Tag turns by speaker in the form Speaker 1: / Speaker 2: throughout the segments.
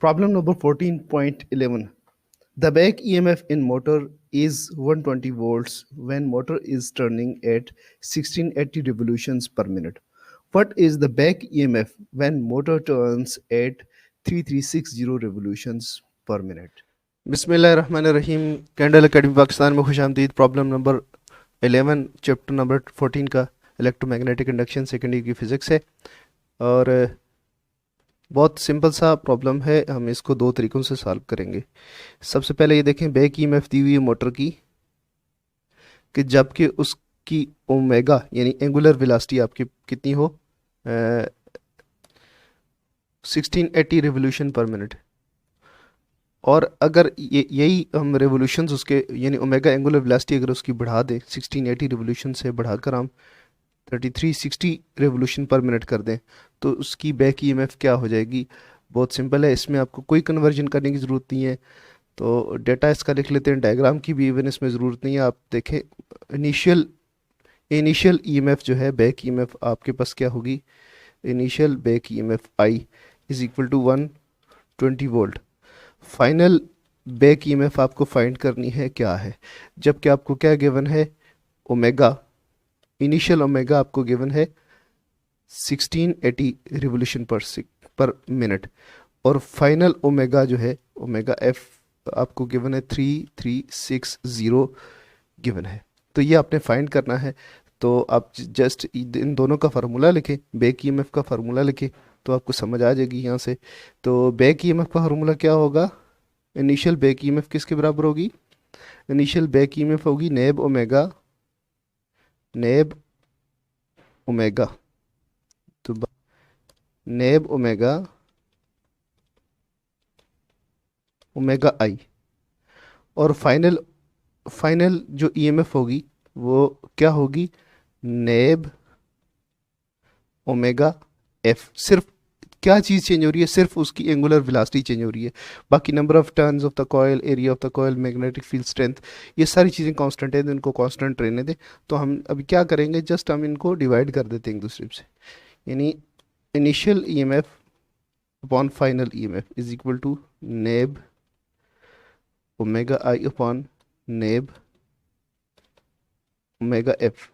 Speaker 1: Problem number 14.11. The back EMF in motor is 120 volts when motor is turning at 1680 revolutions per minute. What is the back EMF when motor turns at 3360 revolutions per minute? बिस्मिल्लाहिर्रहमानिर्रहीम। Candle academy Pakistan में खुश आमदीद। Problem number 11 chapter number 14 का electromagnetic induction second year की physics है और बहुत simple सा प्रॉब्लम है। हम इसको दो तरीक़ों से सॉल्व करेंगे। सबसे पहले ये देखें बैक ईएमएफ दी हुई है मोटर की कि जबकि उसकी ओमेगा यानी एंगुलर वेलोसिटी आपकी कितनी हो 1680 रिवोल्यूशन पर मिनट, और अगर यही हम रेवोल्यूशंस उसके यानी ओमेगा एंगुलर वेलोसिटी अगर उसकी बढ़ा दें 1680 रिवोल्यूशन से बढ़ाकर हम 3360 रेवोल्यूशन पर मिनट कर दें तो उसकी बैक ईएमएफ क्या हो जाएगी। बहुत सिंपल है, इसमें आपको कोई कन्वर्जन करने की ज़रूरत नहीं है। तो डेटा इसका लिख लेते हैं, डायग्राम की भी इवन इसमें ज़रूरत नहीं है। आप देखें इनिशियल ईएमएफ जो है बैक ईएमएफ आपके पास क्या होगी। Initial back EMF I is equal to 120 volt. Final back EMF आपको फाइंड करनी है क्या है, जबकि आपको क्या गिवन है ओमेगा। इनिशियल ओमेगा आपको गिवन है 1680 रिवोल्यूशन पर मिनट और फाइनल ओमेगा जो है ओमेगा एफ आपको गिवन है 3360 गिवन है। तो ये आपने फाइंड करना है। तो आप जस्ट इन दोनों का फार्मूला लिखें, बैक ईएमएफ का फार्मूला लिखें तो आपको समझ आ जाएगी यहाँ से। तो बैक ईएमएफ का फार्मूला क्या होगा, इनिशियल बैक ईएमएफ किसके बराबर होगी। इनिशियल बैक ईएमएफ होगी नेब ओमेगा तो नेब ओमेगा आई, और फाइनल जो ईएमएफ होगी वो क्या होगी नेब ओमेगा एफ। सिर्फ क्या चीज़ चेंज हो रही है, सिर्फ उसकी एंगुलर वेलोसिटी चेंज हो रही है। बाकी number of turns of the coil, area of the coil, magnetic field strength, ये सारी चीज़ें कांस्टेंट है, तो इनको कांस्टेंट रहने दें। तो हम अभी क्या करेंगे, जस्ट हम इनको डिवाइड कर देते हैं एक दूसरे से। यानी initial EMF upon final EMF is equal to NAB omega I upon NAB omega F.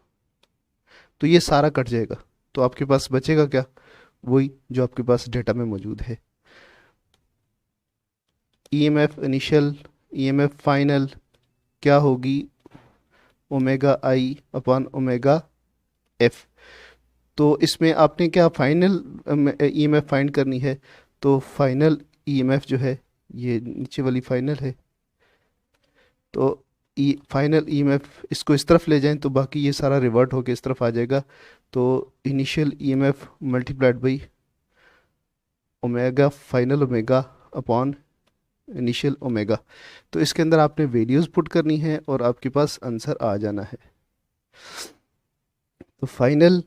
Speaker 1: तो ये सारा कट जाएगा, तो आपके पास बचेगा क्या, वही जो आपके पास डेटा में मौजूद है। ईएमएफ इनिशियल ईएमएफ फाइनल क्या होगी omega I upon omega F. तो इसमें आपने क्या फाइनल ईएमएफ फाइंड करनी है। तो फाइनल ईएमएफ जो है ये नीचे वाली फाइनल है, तो फाइनल ईएमएफ इसको इस तरफ ले जाएं तो बाकी ये सारा रिवर्ट होके इस तरफ आ जाएगा। तो initial EMF multiplied by omega final omega upon initial omega. तो इसके अंदर आपने वैल्यूज़ पुट करनी है और आपके पास आंसर आ जाना है। तो फाइनल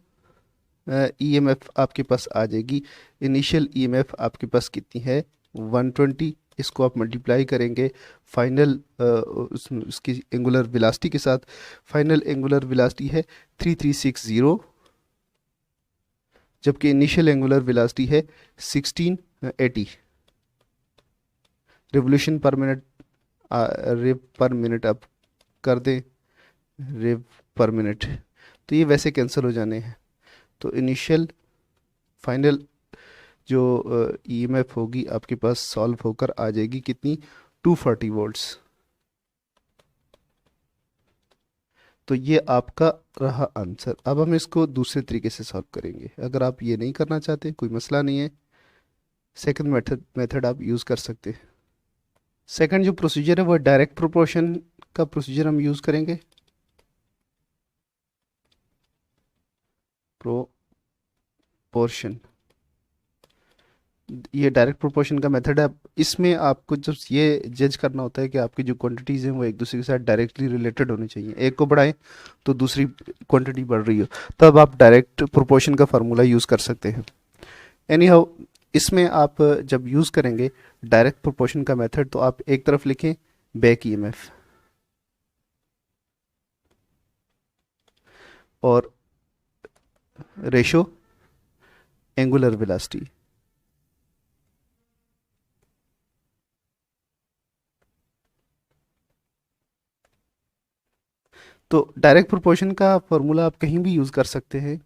Speaker 1: ईएमएफ आपके पास आ जाएगी। इनिशियल ईएमएफ आपके पास कितनी है 120, इसको आप मल्टीप्लाई करेंगे फाइनल उसकी एंगुलर वेलोसिटी के साथ। फाइनल एंगुलर वेलोसिटी है 3360, जबकि इनिशियल एंगुलर वेलोसिटी है 1680 रिवोल्यूशन पर मिनट। रेव पर मिनट आप कर दें, रेव पर मिनट, तो ये वैसे कैंसिल हो जाने हैं। तो इनिशियल फाइनल जो ईएमएफ होगी आपके पास सॉल्व होकर आ जाएगी कितनी 240 वोल्ट्स। तो ये आपका रहा आंसर। अब हम इसको दूसरे तरीके से सॉल्व करेंगे। अगर आप ये नहीं करना चाहते कोई मसला नहीं है, सेकंड मेथड आप यूज़ कर सकते हैं। सेकंड जो प्रोसीजर है वो डायरेक्ट प्रोपोर्शन का प्रोसीजर हम यूज़ करेंगे। प्रोपोर्शन, ये डायरेक्ट प्रोपोर्शन का मेथड है। इसमें आपको जब ये जज करना होता है कि आपकी जो क्वांटिटीज़ हैं वो एक दूसरे के साथ डायरेक्टली रिलेटेड होनी चाहिए। एक को बढ़ाएं तो दूसरी क्वांटिटी बढ़ रही हो, तब आप डायरेक्ट प्रोपोर्शन का फार्मूला यूज़ कर सकते हैं। एनी हाउ इसमें आप जब यूज़ करेंगे डायरेक्ट प्रोपोर्शन का मेथड, तो आप एक तरफ लिखें बैक ईएमएफ और रेशो एंगुलर वेलोसिटी। तो डायरेक्ट प्रोपोर्शन का फार्मूला आप कहीं भी यूज़ कर सकते हैं।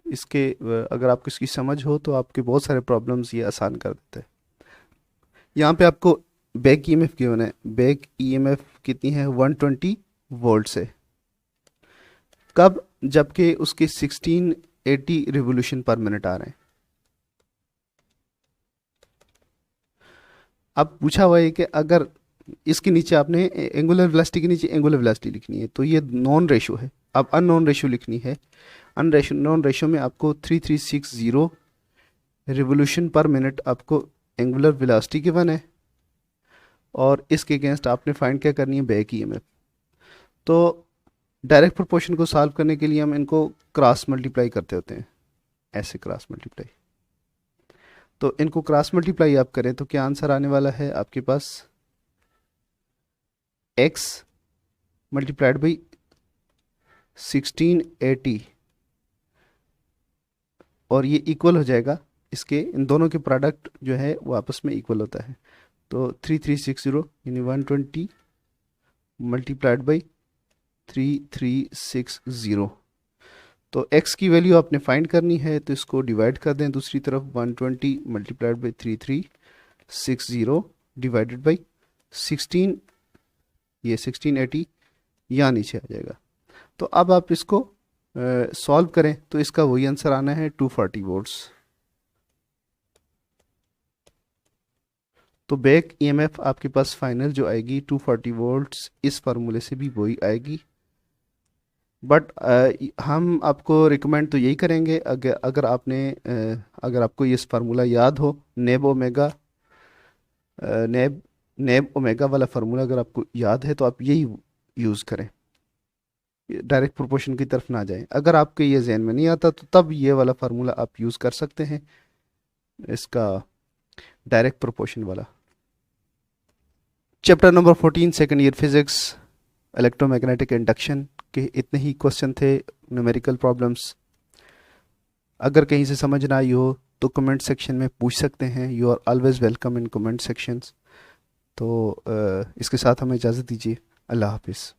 Speaker 1: इसके अगर आपको इसकी समझ हो तो आपके बहुत सारे प्रॉब्लम्स ये आसान कर देता है। यहाँ पे आपको बैक ईएमएफ गिवन है, बैक ईएमएफ कितनी है 120 वोल्ट से, कब, जबकि उसके 1680 रिवोल्यूशन पर मिनट आ रहे हैं। अब पूछा हुआ है कि अगर इसके नीचे आपने एंगुलर वेलोसिटी के नीचे एंगुलर वेलोसिटी लिखनी है, तो ये नॉन रेशो है। अब अननोन रेशो लिखनी है, नॉन रेशो में आपको 3360 रिवोल्यूशन पर मिनट आपको एंगुलर वेलोसिटी गिवन है, और इसके अगेंस्ट आपने फाइंड क्या करनी है, बैक ईएमएफ। तो डायरेक्ट प्रोपोर्शन को सॉल्व करने के लिए हम इनको क्रॉस मल्टीप्लाई करते होते हैं, ऐसे क्रॉस मल्टीप्लाई। तो इनको क्रॉस मल्टीप्लाई आप करें तो क्या आंसर आने वाला है आपके पास, x मल्टीप्लाइड बाई 1680, और ये इक्वल हो जाएगा इसके, इन दोनों के प्रोडक्ट जो है वो आपस में इक्वल होता है। तो 3360 यानी 120 मल्टीप्लाइड बाई 3360, तो x की वैल्यू आपने फाइंड करनी है, तो इसको डिवाइड कर दें दूसरी तरफ, 120 मल्टीप्लाइड बाई 3360 डिवाइडेड बाई 16, ये 1680 यहाँ नीचे आ जाएगा। तो अब आप इसको सॉल्व करें तो इसका वही आंसर आना है 240 वोल्ट्स। तो बैक ईएमएफ आपके पास फाइनल जो आएगी 240 वोल्ट्स, इस फार्मूले से भी वही आएगी। बट हम आपको रिकमेंड तो यही करेंगे, अगर आपने अगर आपको ये फार्मूला याद हो, नेब ओमेगा, नेब ओमेगा वाला फार्मूला अगर आपको याद है तो आप यही यूज़ करें, डायरेक्ट प्रोपोर्शन की तरफ ना जाएं। अगर आपके ये जहन में नहीं आता तो तब ये वाला फार्मूला आप यूज़ कर सकते हैं, इसका डायरेक्ट प्रोपोर्शन वाला। Chapter number 14 second year physics electromagnetic induction के इतने ही क्वेश्चन थे, न्यूमेरिकल प्रॉब्लम्स। अगर कहीं से समझ ना आई हो तो कमेंट सेक्शन में पूछ सकते हैं, you are always welcome in comment sections. तो इसके साथ हमें इजाज़त दीजिए, अल्लाह हाफिज़।